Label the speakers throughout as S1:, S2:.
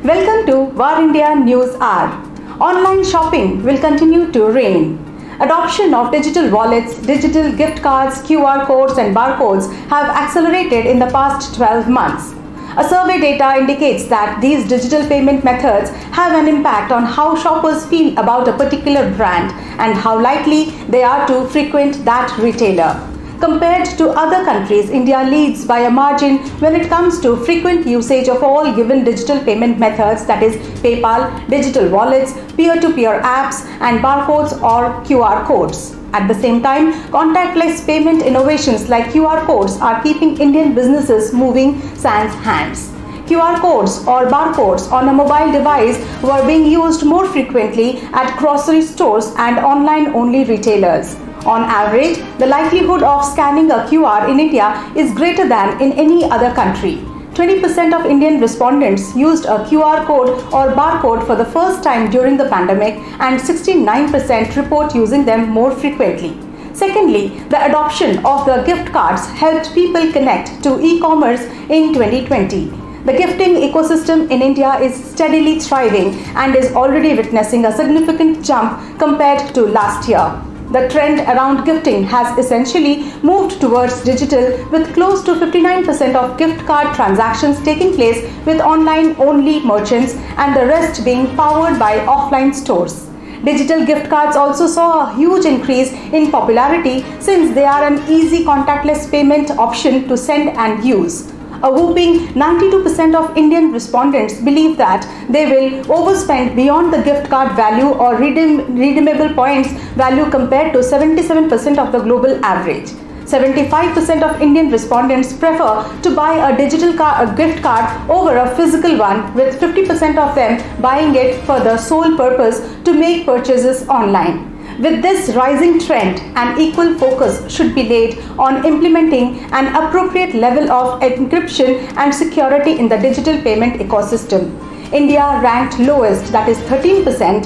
S1: Welcome to War India News Hour. Online shopping will continue to reign. Adoption of digital wallets, digital gift cards, QR codes and barcodes have accelerated in the past 12 months. A survey data indicates that these digital payment methods have an impact on how shoppers feel about a particular brand and how likely they are to frequent that retailer. Compared to other countries, India leads by a margin when it comes to frequent usage of all given digital payment methods, that is PayPal, digital wallets, peer-to-peer apps and barcodes or QR codes. At the same time, contactless payment innovations like QR codes are keeping Indian businesses moving sans hands. QR codes or barcodes on a mobile device were being used more frequently at grocery stores and online-only retailers. On average, the likelihood of scanning a QR in India is greater than in any other country. 20% of Indian respondents used a QR code or barcode for the first time during the pandemic, and 69% report using them more frequently. Secondly, the adoption of the gift cards helped people connect to e-commerce in 2020. The gifting ecosystem in India is steadily thriving and is already witnessing a significant jump compared to last year. The trend around gifting has essentially moved towards digital, with close to 59% of gift card transactions taking place with online-only merchants and the rest being powered by offline stores. Digital gift cards also saw a huge increase in popularity since they are an easy contactless payment option to send and use. A whopping 92% of Indian respondents believe that they will overspend beyond the gift card value or redeemable points value compared to 77% of the global average. 75% of Indian respondents prefer to buy a digital gift card over a physical one, with 50% of them buying it for the sole purpose to make purchases online. With this rising trend, an equal focus should be laid on implementing an appropriate level of encryption and security in the digital payment ecosystem. India ranked lowest, that is 13%,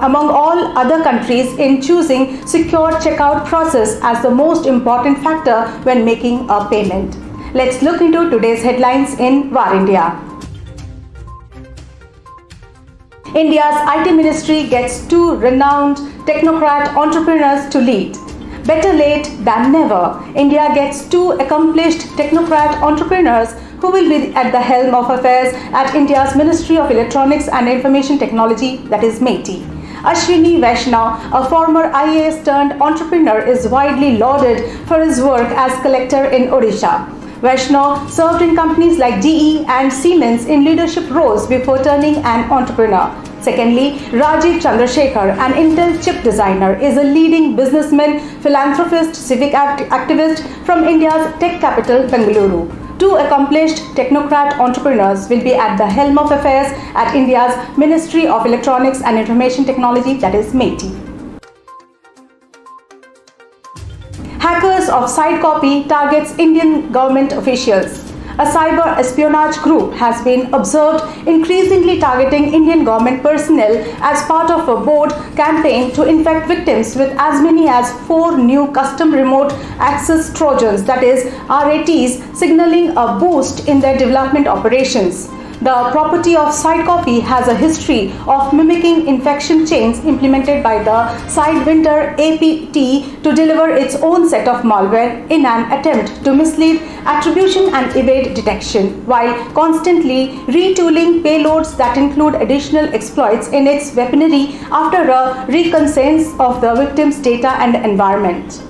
S1: among all other countries in choosing secure checkout process as the most important factor when making a payment. Let's look into today's headlines in War India. India's IT ministry gets two renowned technocrat entrepreneurs to lead. Better late than never, India gets two accomplished technocrat entrepreneurs who will be at the helm of affairs at India's Ministry of Electronics and Information Technology, that is MeitY. Ashwini Vaishnaw, a former IAS turned entrepreneur, is widely lauded for his work as collector in Odisha. Vaishnaw served in companies like GE and Siemens in leadership roles before turning an entrepreneur. Secondly, Rajiv Chandrasekhar, an Intel chip designer, is a leading businessman, philanthropist, civic activist from India's tech capital, Bengaluru. Two accomplished technocrat entrepreneurs will be at the helm of affairs at India's Ministry of Electronics and Information Technology, that is MeitY. Hackers of SideCopy targets Indian government officials. A cyber espionage group has been observed increasingly targeting Indian government personnel as part of a board campaign to infect victims with as many as 4 new custom remote access Trojans, that is RATs, signaling a boost in their development operations. The property of SideCopy has a history of mimicking infection chains implemented by the Sidewinder APT to deliver its own set of malware in an attempt to mislead attribution and evade detection, while constantly retooling payloads that include additional exploits in its weaponry after a reconnaissance of the victim's data and environment.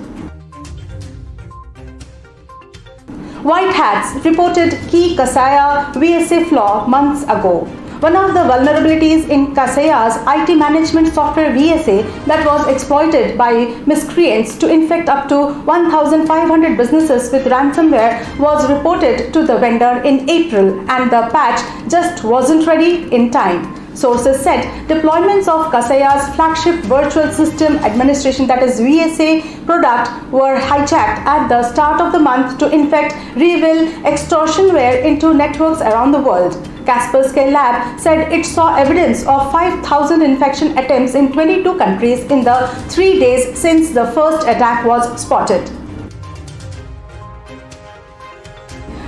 S1: White Hats reported key Kaseya VSA flaw months ago. One of the vulnerabilities in Kaseya's IT management software VSA that was exploited by miscreants to infect up to 1,500 businesses with ransomware was reported to the vendor in April, and the patch just wasn't ready in time. Sources said deployments of Kaseya's flagship virtual system administration, that is VSA product, were hijacked at the start of the month to infect ReVil extortionware into networks around the world. Kaspersky Lab said it saw evidence of 5,000 infection attempts in 22 countries in the 3 days since the first attack was spotted.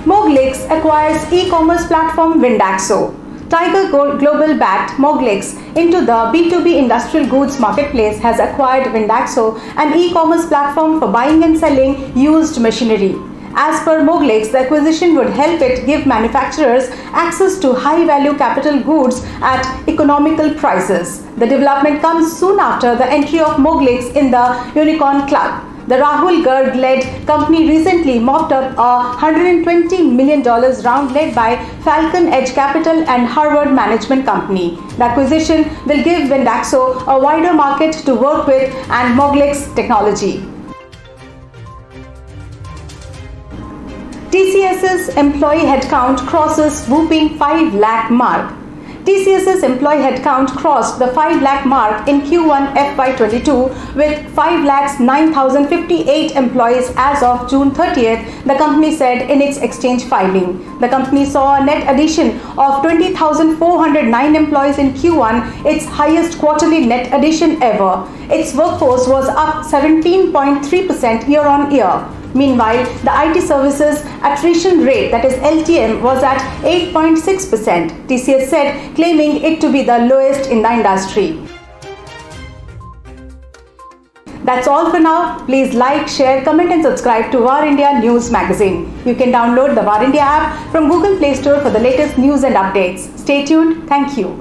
S1: Moglix acquires e-commerce platform Windaxo. Tiger Global backed Moglix into the B2B industrial goods marketplace has acquired Windaxo, an e-commerce platform for buying and selling used machinery. As per Moglix, the acquisition would help it give manufacturers access to high-value capital goods at economical prices. The development comes soon after the entry of Moglix in the Unicorn Club. The Rahul Garg-led company recently mopped up a $120 million round led by Falcon Edge Capital and Harvard Management Company. The acquisition will give Windaxo a wider market to work with and Moglix technology. TCS's employee headcount crosses whopping 5 lakh mark. TCS's employee headcount crossed the 5 lakh mark in Q1 FY22 with 5,09,058 employees as of June 30th, the company said in its exchange filing. The company saw a net addition of 20,409 employees in Q1, its highest quarterly net addition ever. Its workforce was up 17.3% year on year. Meanwhile, the IT services attrition rate, that is LTM, was at 8.6%, TCS said, claiming it to be the lowest in the industry. That's all for now. Please like, share, comment and subscribe to War India News Magazine. You can download the War India app from Google Play Store for the latest news and updates. Stay tuned. Thank you.